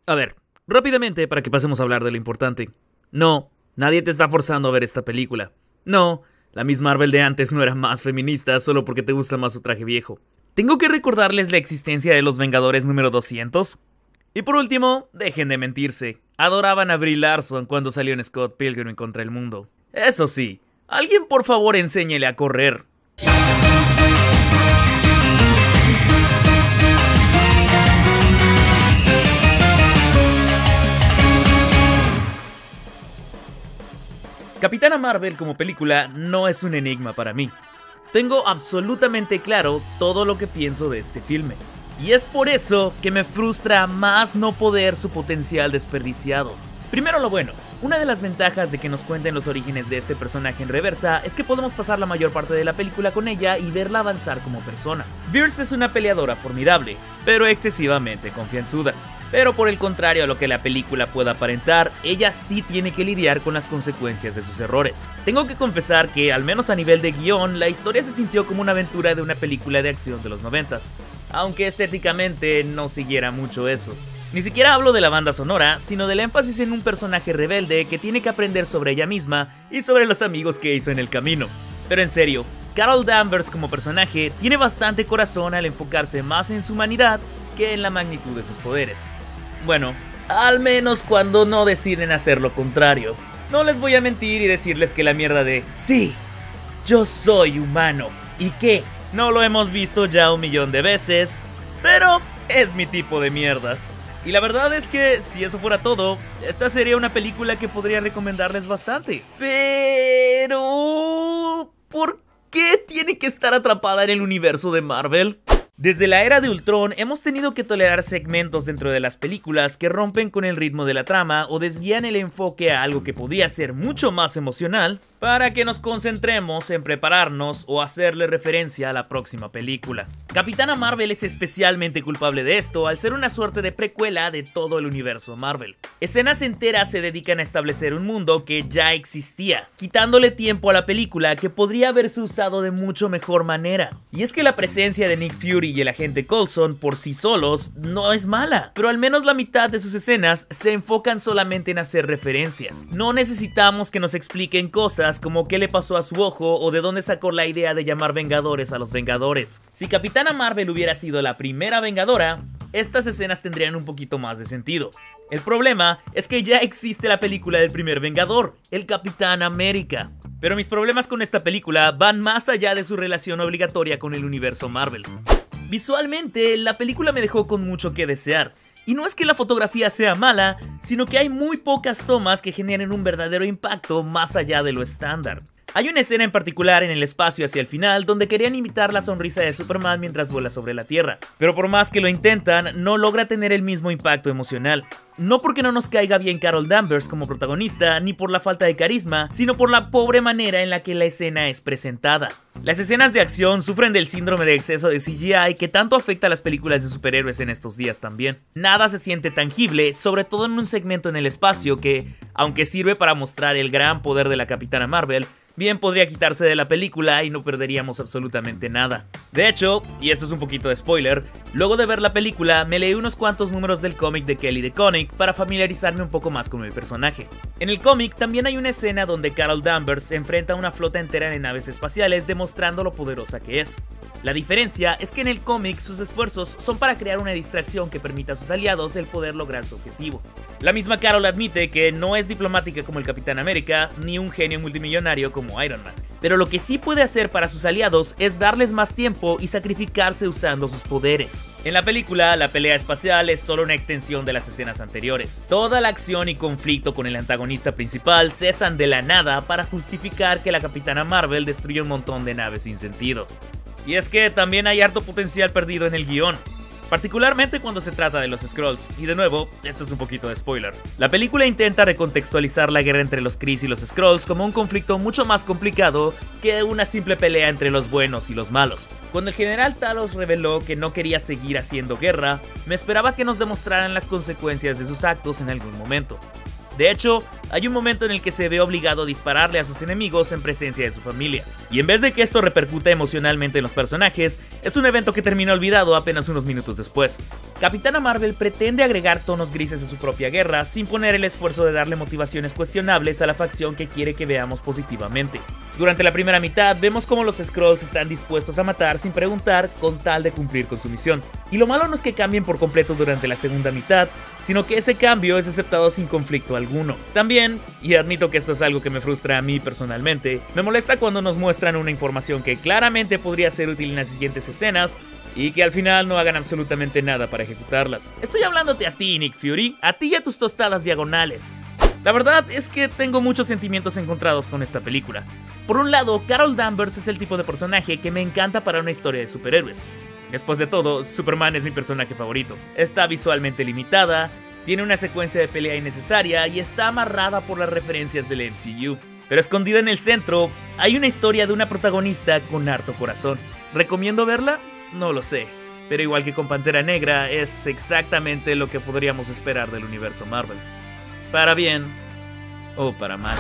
A ver, rápidamente para que pasemos a hablar de lo importante. No, nadie te está forzando a ver esta película. No, la Miss Marvel de antes no era más feminista solo porque te gusta más su traje viejo. ¿Tengo que recordarles la existencia de los Vengadores número 200? Y por último, dejen de mentirse. Adoraban a Brie Larson cuando salió en Scott Pilgrim contra el mundo. Eso sí, alguien por favor enséñele a correr. Capitana Marvel como película no es un enigma para mí. Tengo absolutamente claro todo lo que pienso de este filme. Y es por eso que me frustra más no poder su potencial desperdiciado. Primero lo bueno, una de las ventajas de que nos cuenten los orígenes de este personaje en reversa es que podemos pasar la mayor parte de la película con ella y verla avanzar como persona. Pierce es una peleadora formidable, pero excesivamente confianzuda. Pero por el contrario a lo que la película pueda aparentar, ella sí tiene que lidiar con las consecuencias de sus errores. Tengo que confesar que, al menos a nivel de guión, la historia se sintió como una aventura de una película de acción de los 90s, aunque estéticamente no siguiera mucho eso. Ni siquiera hablo de la banda sonora, sino del énfasis en un personaje rebelde que tiene que aprender sobre ella misma y sobre los amigos que hizo en el camino. Pero en serio, Carol Danvers como personaje tiene bastante corazón al enfocarse más en su humanidad que en la magnitud de sus poderes. Bueno, al menos cuando no deciden hacer lo contrario. No les voy a mentir y decirles que la mierda de "sí, yo soy humano", ¿y qué? No lo hemos visto ya 1.000.000 de veces, pero es mi tipo de mierda. Y la verdad es que, si eso fuera todo, esta sería una película que podría recomendarles bastante. Pero... ¿por qué tiene que estar atrapada en el universo de Marvel? Desde la era de Ultron hemos tenido que tolerar segmentos dentro de las películas que rompen con el ritmo de la trama o desvían el enfoque a algo que podría ser mucho más emocional para que nos concentremos en prepararnos o hacerle referencia a la próxima película. Capitana Marvel es especialmente culpable de esto al ser una suerte de precuela de todo el universo Marvel. Escenas enteras se dedican a establecer un mundo que ya existía, quitándole tiempo a la película que podría haberse usado de mucho mejor manera. Y es que la presencia de Nick Fury y el agente Coulson por sí solos no es mala, pero al menos la mitad de sus escenas se enfocan solamente en hacer referencias. No necesitamos que nos expliquen cosas como qué le pasó a su ojo o de dónde sacó la idea de llamar Vengadores a los Vengadores. Si Capitana Marvel hubiera sido la primera Vengadora, estas escenas tendrían un poquito más de sentido. El problema es que ya existe la película del primer Vengador, el Capitán América. Pero mis problemas con esta película van más allá de su relación obligatoria con el universo Marvel. Visualmente, la película me dejó con mucho que desear. Y no es que la fotografía sea mala, sino que hay muy pocas tomas que generen un verdadero impacto más allá de lo estándar. Hay una escena en particular en el espacio hacia el final donde querían imitar la sonrisa de Superman mientras vuela sobre la Tierra, pero por más que lo intentan, no logra tener el mismo impacto emocional. No porque no nos caiga bien Carol Danvers como protagonista, ni por la falta de carisma, sino por la pobre manera en la que la escena es presentada. Las escenas de acción sufren del síndrome de exceso de CGI que tanto afecta a las películas de superhéroes en estos días también. Nada se siente tangible, sobre todo en un segmento en el espacio que, aunque sirve para mostrar el gran poder de la Capitana Marvel, bien podría quitarse de la película y no perderíamos absolutamente nada. De hecho, y esto es un poquito de spoiler, luego de ver la película me leí unos cuantos números del cómic de Kelly DeConnick para familiarizarme un poco más con el personaje. En el cómic también hay una escena donde Carol Danvers se enfrenta a una flota entera de naves espaciales demostrando lo poderosa que es. La diferencia es que en el cómic sus esfuerzos son para crear una distracción que permita a sus aliados el poder lograr su objetivo. La misma Carol admite que no es diplomática como el Capitán América, ni un genio multimillonario como Iron Man, pero lo que sí puede hacer para sus aliados es darles más tiempo y sacrificarse usando sus poderes. En la película, la pelea espacial es solo una extensión de las escenas anteriores. Toda la acción y conflicto con el antagonista principal cesan de la nada para justificar que la Capitana Marvel destruye un montón de naves sin sentido. Y es que también hay harto potencial perdido en el guión, particularmente cuando se trata de los Skrulls, y de nuevo, esto es un poquito de spoiler. La película intenta recontextualizar la guerra entre los Kree y los Skrulls como un conflicto mucho más complicado que una simple pelea entre los buenos y los malos. Cuando el general Talos reveló que no quería seguir haciendo guerra, me esperaba que nos demostraran las consecuencias de sus actos en algún momento. De hecho, hay un momento en el que se ve obligado a dispararle a sus enemigos en presencia de su familia. Y en vez de que esto repercuta emocionalmente en los personajes, es un evento que termina olvidado apenas unos minutos después. Capitana Marvel pretende agregar tonos grises a su propia guerra sin poner el esfuerzo de darle motivaciones cuestionables a la facción que quiere que veamos positivamente. Durante la primera mitad vemos cómo los Skrulls están dispuestos a matar sin preguntar con tal de cumplir con su misión. Y lo malo no es que cambien por completo durante la segunda mitad, sino que ese cambio es aceptado sin conflicto alguno. También, y admito que esto es algo que me frustra a mí personalmente, me molesta cuando nos muestran una información que claramente podría ser útil en las siguientes escenas y que al final no hagan absolutamente nada para ejecutarlas. Estoy hablándote a ti, Nick Fury, a ti y a tus tostadas diagonales. La verdad es que tengo muchos sentimientos encontrados con esta película. Por un lado, Carol Danvers es el tipo de personaje que me encanta para una historia de superhéroes. Después de todo, Superman es mi personaje favorito. Está visualmente limitada, tiene una secuencia de pelea innecesaria y está amarrada por las referencias del MCU. Pero escondida en el centro, hay una historia de una protagonista con harto corazón. ¿Recomiendo verla? No lo sé. Pero igual que con Pantera Negra, es exactamente lo que podríamos esperar del universo Marvel. Para bien o para mal.